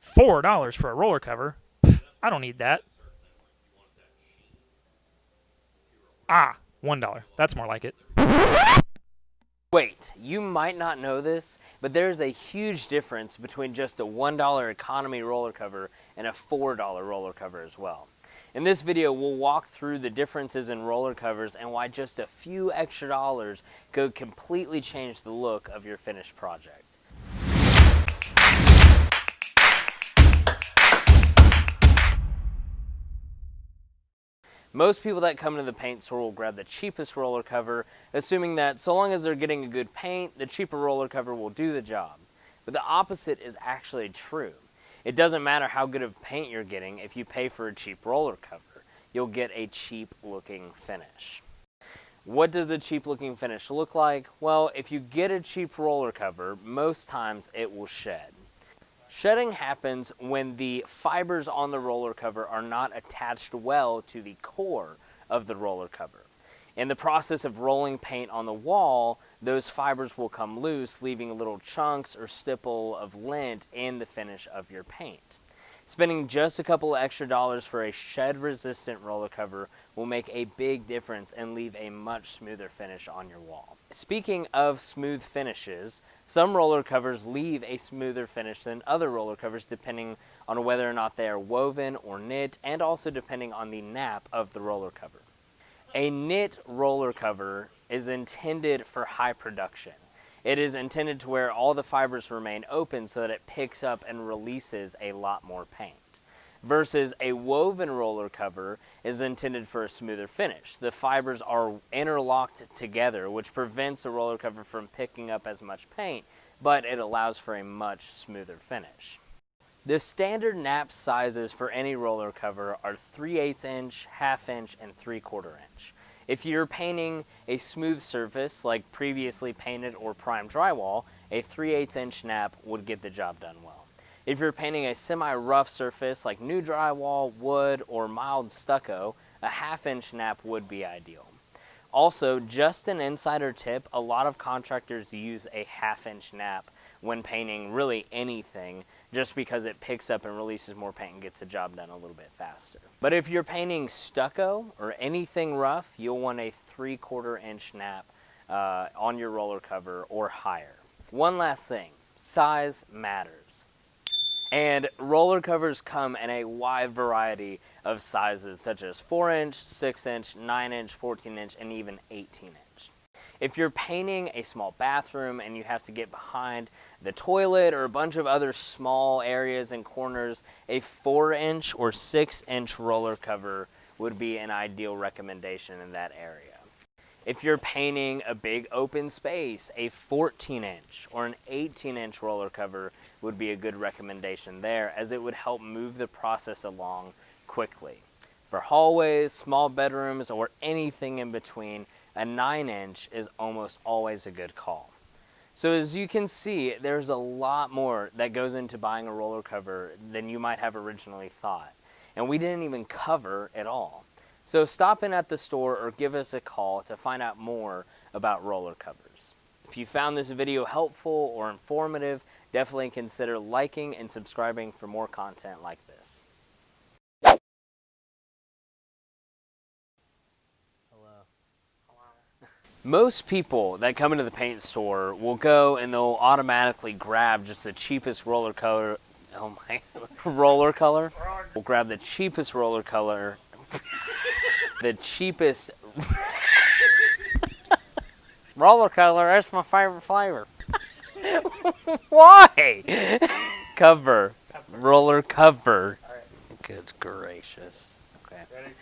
$4 for a roller cover? Pff, I don't need that. Ah, $1. That's more like it. Wait, you might not know this, but there's a huge difference between just a $1 economy roller cover and a $4 roller cover as well. In this video, we'll walk through the differences in roller covers and why just a few extra dollars could completely change the look of your finished project. Most people that come to the paint store will grab the cheapest roller cover, assuming that so long as they're getting a good paint, the cheaper roller cover will do the job. But the opposite is actually true. It doesn't matter how good of paint you're getting if you pay for a cheap roller cover. You'll get a cheap looking finish. What does a cheap looking finish look like? Well, if you get a cheap roller cover, most times it will shed. Shedding happens when the fibers on the roller cover are not attached well to the core of the roller cover. In the process of rolling paint on the wall, those fibers will come loose, leaving little chunks or stipple of lint in the finish of your paint. Spending just a couple of extra dollars for a shed-resistant roller cover will make a big difference and leave a much smoother finish on your wall. Speaking of smooth finishes, some roller covers leave a smoother finish than other roller covers depending on whether or not they are woven or knit, and also depending on the nap of the roller cover. A knit roller cover is intended for high production. It is intended to where all the fibers remain open so that it picks up and releases a lot more paint. Versus a woven roller cover is intended for a smoother finish. The fibers are interlocked together, which prevents the roller cover from picking up as much paint, but it allows for a much smoother finish. The standard nap sizes for any roller cover are 3/8 inch, 1/2 inch, and 3/4 inch. If you're painting a smooth surface like previously painted or primed drywall, a 3/8 inch nap would get the job done well. If you're painting a semi-rough surface like new drywall, wood, or mild stucco, a 1/2 inch nap would be ideal. Also, just an insider tip, a lot of contractors use a 1/2 inch nap when painting really anything, just because it picks up and releases more paint and gets the job done a little bit faster. But if you're painting stucco or anything rough, you'll want a 3/4 inch nap on your roller cover or higher. One last thing, size matters. And roller covers come in a wide variety of sizes, such as 4 inch, 6 inch, 9 inch, 14 inch, and even 18 inch. If you're painting a small bathroom and you have to get behind the toilet or a bunch of other small areas and corners, a 4 inch or 6 inch roller cover would be an ideal recommendation in that area. If you're painting a big open space, a 14 inch or an 18 inch roller cover would be a good recommendation there, as it would help move the process along quickly. For hallways, small bedrooms, or anything in between, a 9 inch is almost always a good call. So as you can see, there's a lot more that goes into buying a roller cover than you might have originally thought. And we didn't even cover it all. So stop in at the store or give us a call to find out more about roller covers. If you found this video helpful or informative, definitely consider liking and subscribing for more content like this. Most people that come into the paint store will go and they'll automatically grab just the cheapest roller color. Oh my, roller color? We'll grab the cheapest roller color. The cheapest roller color, that's my favorite flavor. Why? Cover. Roller cover. Good gracious. Okay. Ready?